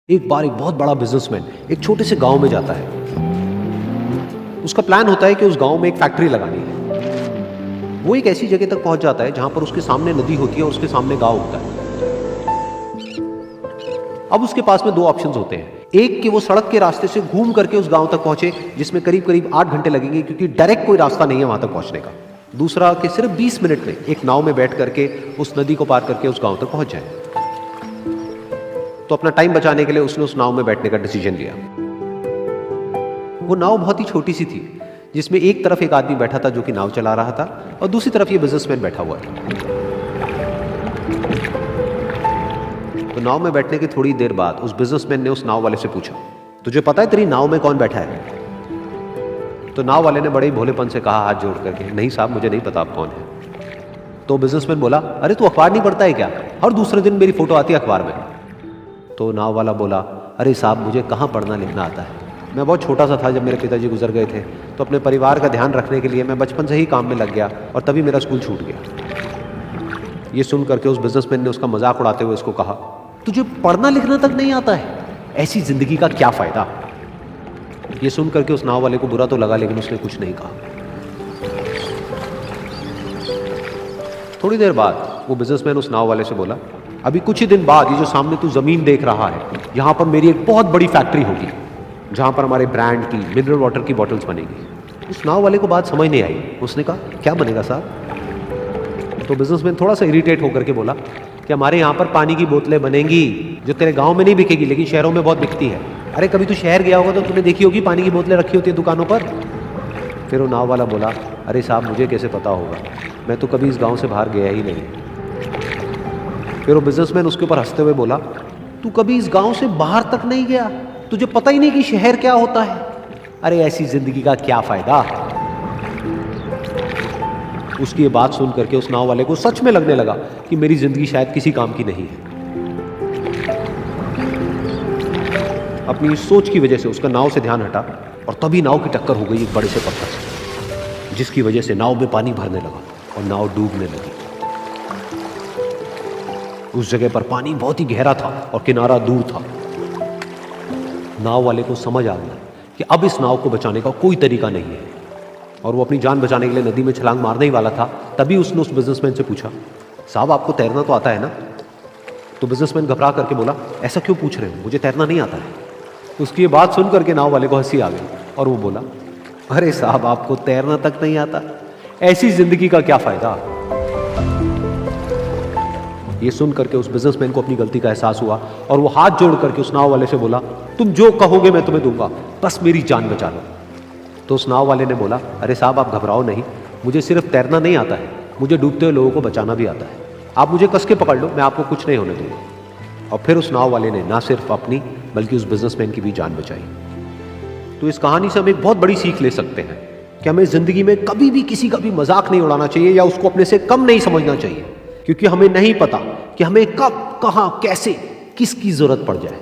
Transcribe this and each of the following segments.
एक बार एक बहुत बड़ा बिजनेसमैन एक छोटे से गांव में जाता है। उसका प्लान होता है कि उस गांव में एक फैक्ट्री लगानी है। वो एक ऐसी जगह तक पहुंच जाता है जहां पर उसके सामने नदी होती है और उसके सामने गांव होता है। अब उसके पास में दो ऑप्शंस होते हैं। एक कि वो सड़क के रास्ते से घूम करके उस गांव तक पहुंचे, जिसमें करीब करीब 8 घंटे लगेंगे, क्योंकि डायरेक्ट कोई रास्ता नहीं है वहां तक पहुंचने का। दूसरा कि सिर्फ 20 मिनट में एक नाव में बैठ करके उस नदी को पार करके उस गांव तक पहुंच जाए। तो अपना टाइम बचाने के लिए उसने उस नाव में बैठने का डिसीजन लिया। वो नाव बहुत ही छोटी सी थी, जिसमें एक तरफ एक आदमी बैठा था जो कि नाव चला रहा था और दूसरी तरफ ये बिजनेसमैन बैठा हुआ था। तो नाव में बैठने की थोड़ी देर बाद उस बिजनेसमैन ने उस नाव वाले से पूछा, तुझे पता है तेरी नाव में कौन बैठा है? तो नाव वाले ने बड़े ही भोलेपन से कहा हाथ जोड़ करके, नहीं साहब मुझे नहीं पता आप कौन है। तो बिजनेसमैन बोला, अरे तू अखबार नहीं पढ़ता है क्या? हर दूसरे दिन मेरी फोटो आती है अखबार में। तो नाव वाला बोला, अरे साहब मुझे कहाँ पढ़ना लिखना आता है, मैं बहुत छोटा सा था जब मेरे पिताजी गुजर गए थे, तो अपने परिवार का ध्यान रखने के लिए मैं बचपन से ही काम में लग गया और तभी मेरा स्कूल छूट गया। ये सुन करके उस बिजनेसमैन ने उसका मजाक उड़ाते हुए उसको कहा, तुझे पढ़ना लिखना तक नहीं आता है, ऐसी जिंदगी का क्या फायदा? ये सुन करके उस नाव वाले को बुरा तो लगा, लेकिन उसने कुछ नहीं कहा। थोड़ी देर बाद वो बिजनेसमैन उस नाव वाले से बोला, अभी कुछ ही दिन बाद ये जो सामने तू जमीन देख रहा है, यहां पर मेरी एक बहुत बड़ी फैक्ट्री होगी जहां पर हमारे ब्रांड की मिनरल वाटर की बॉटल्स बनेगी। उस नाव वाले को बात समझ नहीं आई। उसने कहा, क्या बनेगा साहब? तो बिजनेसमैन थोड़ा सा इरिटेट होकर के बोला कि हमारे यहाँ पर पानी की बोतलें बनेंगी जो तेरे गांव में नहीं बिकेगी लेकिन शहरों में बहुत बिकती है। अरे कभी तू शहर गया होगा तो तूने देखी होगी पानी की बोतलें रखी होती है दुकानों पर। फिर वो नाव वाला बोला, अरे साहब मुझे कैसे पता होगा, मैं तो कभी इस गाँव से बाहर गया ही नहीं। फिर वो बिजनेसमैन उसके ऊपर हंसते हुए बोला, तू कभी इस गांव से बाहर तक नहीं गया, तुझे पता ही नहीं कि शहर क्या होता है? अरे ऐसी जिंदगी का क्या फायदा? उसकी ये बात सुन करके उस नाव वाले को सच में लगने लगा कि मेरी जिंदगी शायद किसी काम की नहीं है। अपनी सोच की वजह से उसका नाव से ध्यान हटा और तभी नाव की टक्कर हो गई एक बड़े से पत्थर से, जिसकी वजह से नाव में पानी भरने लगा और नाव डूबने लगी। उस जगह पर पानी बहुत ही गहरा था और किनारा दूर था। नाव वाले को समझ आ गया कि अब इस नाव को बचाने का कोई तरीका नहीं है और वो अपनी जान बचाने के लिए नदी में छलांग मारने ही वाला था। तभी उसने उस बिजनेसमैन से पूछा, साहब आपको तैरना तो आता है ना? तो बिजनेसमैन घबरा करके बोला, ऐसा क्यों पूछ रहे हो, मुझे तैरना नहीं आता है। उसकी ये बात सुन करके नाव वाले को हंसी आ गई और वो बोला, अरे साहब आपको तैरना तक नहीं आता, ऐसी जिंदगी का क्या फायदा? ये सुन करके उस बिजनेसमैन को अपनी गलती का एहसास हुआ और वो हाथ जोड़ करके उस नाव वाले से बोला, तुम जो कहोगे मैं तुम्हें दूंगा, बस मेरी जान बचा लो। तो उस नाव वाले ने बोला, अरे साहब आप घबराओ नहीं, मुझे सिर्फ तैरना नहीं आता है, मुझे डूबते हुए लोगों को बचाना भी आता है। आप मुझे कस के पकड़ लो, मैं आपको कुछ नहीं होने दूंगा। और फिर उस नाव वाले ने ना सिर्फ अपनी बल्कि उस बिजनेसमैन की भी जान बचाई। तो इस कहानी से हम एक बहुत बड़ी सीख ले सकते हैं कि हमें जिंदगी में कभी भी किसी का भी मजाक नहीं उड़ाना चाहिए या उसको अपने से कम नहीं समझना चाहिए, क्योंकि हमें नहीं पता कि हमें कब कहां कैसे किसकी जरूरत पड़ जाए।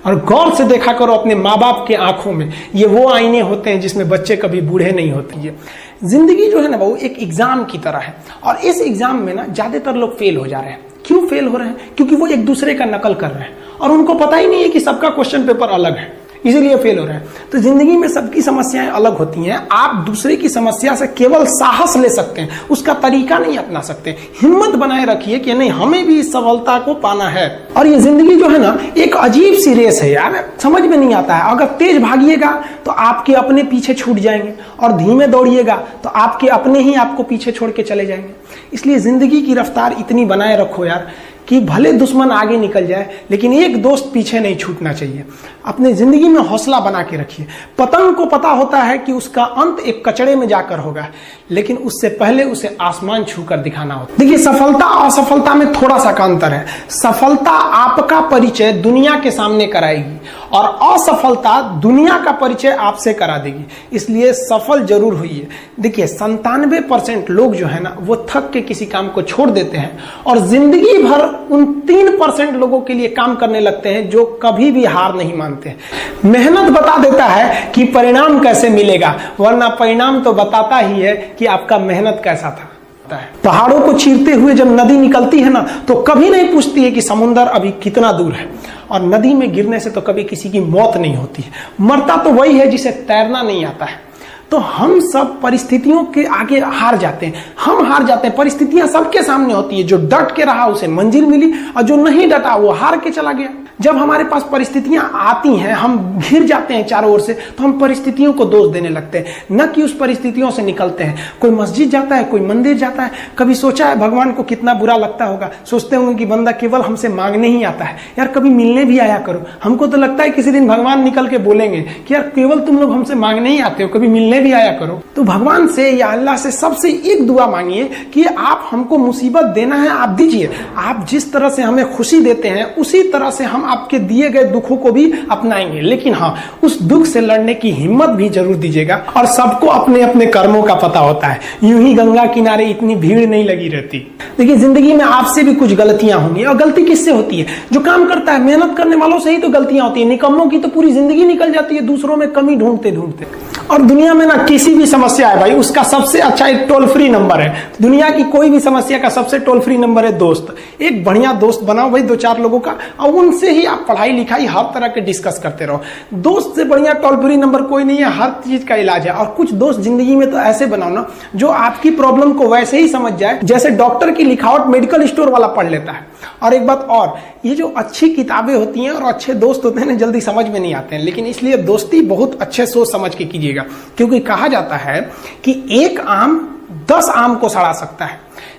और गौर से देखा करो अपने माँ बाप के आंखों में, ये वो आईने होते हैं जिसमें बच्चे कभी बूढ़े नहीं होते हैं। जिंदगी जो है ना वो एक एग्जाम की तरह है और इस एग्जाम में ना ज्यादातर लोग फेल हो जा रहे हैं। क्यों फेल हो रहे हैं? क्योंकि वो एक दूसरे का नकल कर रहे हैं और उनको पता ही नहीं है कि सबका क्वेश्चन पेपर अलग है, इसीलिए फेल हो रहे हैं। तो जिंदगी में सबकी समस्याएं अलग होती हैं। आप दूसरे की समस्या से केवल साहस ले सकते हैं, उसका तरीका नहीं अपना सकते। हिम्मत बनाए रखिए कि नहीं, हमें भी इस सफलता को पाना है। और ये जिंदगी जो है ना एक अजीब सी रेस है यार, समझ में नहीं आता है। अगर तेज भागिएगा तो आपके अपने पीछे छूट जाएंगे और धीमे दौड़िएगा तो आपके अपने ही आपको पीछे छोड़ के चले जाएंगे। इसलिए जिंदगी की रफ्तार इतनी बनाए रखो यार कि भले दुश्मन आगे निकल जाए लेकिन एक दोस्त पीछे नहीं छूटना चाहिए। अपने जिंदगी में हौसला बना के रखिए। पतंग को पता होता है कि उसका अंत एक कचड़े में जाकर होगा, लेकिन उससे पहले उसे आसमान छूकर दिखाना होता है। देखिए सफलता और असफलता में थोड़ा सा का अंतर है। सफलता आपका परिचय दुनिया के सामने कराएगी और असफलता दुनिया का परिचय आपसे करा देगी। इसलिए सफल जरूर होइए। देखिए 97% लोग जो है ना वो थक के किसी काम को छोड़ देते हैं और जिंदगी भर उन 3% लोगों के लिए काम करने लगते हैं जो कभी भी हार नहीं मानते। मेहनत बता देता है कि परिणाम कैसे मिलेगा, वरना परिणाम तो बताता ही है कि आपका मेहनत कैसा था। पहाड़ों को चीरते हुए जब नदी निकलती है ना, तो कभी नहीं पूछती है कि समुंदर अभी कितना दूर है। और नदी में गिरने से तो कभी किसी की मौत नहीं होती है, मरता तो वही है जिसे तैरना नहीं आता है। तो हम सब परिस्थितियों के आगे हार जाते हैं, हम हार जाते हैं। परिस्थितियां सबके सामने होती है, जो डट के रहा उसे मंजिल मिली, और जो नहीं डटा वो हार के चला गया। जब हमारे पास परिस्थितियां आती हैं, हम घिर जाते हैं चारों ओर से, तो हम परिस्थितियों को दोष देने लगते हैं, न कि उस परिस्थितियों से निकलते हैं। कोई मस्जिद जाता है, कोई मंदिर जाता है, कभी सोचा है भगवान को कितना बुरा लगता होगा? सोचते होंगे कि बंदा केवल हमसे मांगने ही आता है, यार कभी मिलने भी आया करो। हमको तो लगता है किसी दिन भगवान निकल के बोलेंगे कि यार केवल तुम लोग हमसे मांगने ही आते हो, कभी मिलने भी आया करो। तो भगवान से या अल्लाह से सबसे एक दुआ मांगिए कि आप हमको मुसीबत देना है, आप दीजिए। आप जिस तरह से हमें खुशी देते हैं, उसी तरह से हम आपके दिए गए दुखों को भी अपनाएंगे। लेकिन हाँ, उस दुख से लड़ने की हिम्मत भी जरूर दीजिएगा। और सबको अपने अपने कर्मों का पता होता है, यूं ही गंगा किनारे इतनी भीड़ नहीं लगी रहती। देखिए, जिंदगी में आपसे भी कुछ गलतियां होंगी, और गलती किससे होती है? जो काम करता है, मेहनत करने वालों से ही तो गलतियां होती है। निकम्मों की तो पूरी जिंदगी निकल जाती है दूसरों में कमी ढूंढते ढूंढते। और दुनिया में ना किसी भी समस्या है भाई, उसका सबसे अच्छा एक टोल फ्री नंबर है। दुनिया की कोई भी समस्या का सबसे टोल फ्री नंबर है दोस्त। एक बढ़िया दोस्त बनाओ भाई, 2-4 लोगों का, और उनसे ही आप पढ़ाई लिखाई हर तरह के डिस्कस करते रहो। दोस्त से बढ़िया टोल फ्री नंबर कोई नहीं है, हर चीज का इलाज है। और कुछ दोस्त जिंदगी में तो ऐसे बनाओ ना, जो आपकी प्रॉब्लम को वैसे ही समझ जाए जैसे डॉक्टर की लिखावट मेडिकल स्टोर वाला पढ़ लेता है। और एक बात और, ये जो अच्छी किताबें होती हैं और अच्छे दोस्त होते हैं ना, जल्दी समझ में नहीं आते हैं। लेकिन इसलिए दोस्ती बहुत अच्छे सोच समझ के कीजिएगा, क्योंकि कहा जाता है कि एक आम 10 आम को सड़ा सकता है,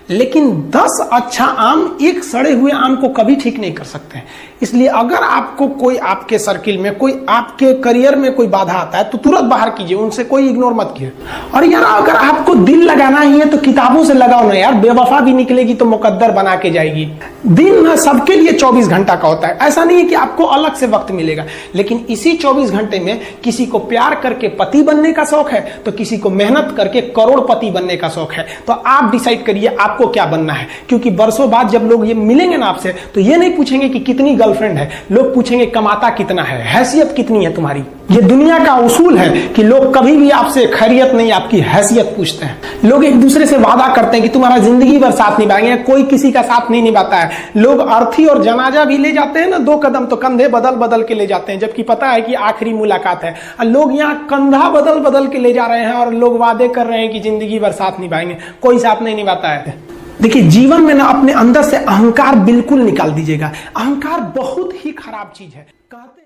लेकिन 10 अच्छा आम एक सड़े हुए आम को कभी ठीक नहीं कर सकते हैं। इसलिए अगर आपको कोई आपके सर्किल में, कोई आपके करियर में कोई बाधा आता है, तो तुरंत बाहर कीजिए, उनसे कोई इग्नोर मत कीजिए। और यार, अगर आपको दिल लगाना ही है तो किताबों से लगाओ ना यार। बेवफा भी निकलेगी तो मुकद्दर बना के जाएगी। दिन ना सबके लिए 24 घंटा का होता है। ऐसा नहीं है कि आपको अलग से वक्त मिलेगा, लेकिन इसी 24 घंटे में किसी को प्यार करके पति बनने का शौक है, तो किसी को मेहनत करके करोड़पति बनने का शौक है। तो आप डिसाइड करिए आपको क्या बनना है। क्योंकि बरसों बाद जब लोग ये मिलेंगे ना आपसे, तो ये नहीं पूछेंगे कि कितनी गर्लफ्रेंड है, लोग पूछेंगे कमाता कितना है, हैसियत कितनी है तुम्हारी। ये दुनिया का उसूल है कि लोग कभी भी आपसे खैरियत नहीं, आपकी हैसियत पूछते हैं। लोग एक दूसरे से वादा करते हैं कि तुम्हारा जिंदगी भर साथ निभाएंगे, कोई किसी का साथ नहीं निभाता है। लोग अर्थी और जनाजा भी ले जाते हैं ना 2 कदम, तो कंधे बदल बदल के ले जाते हैं, जबकि पता है कि आखिरी मुलाकात है। और लोग यहाँ कंधा बदल बदल के ले जा रहे हैं और लोग वादे कर रहे हैं कि जिंदगी भर साथ निभाएंगे, कोई साथ नहीं निभाता है। देखिए, जीवन में ना अपने अंदर से अहंकार बिल्कुल निकाल दीजिएगा। अहंकार बहुत ही खराब चीज है। कहते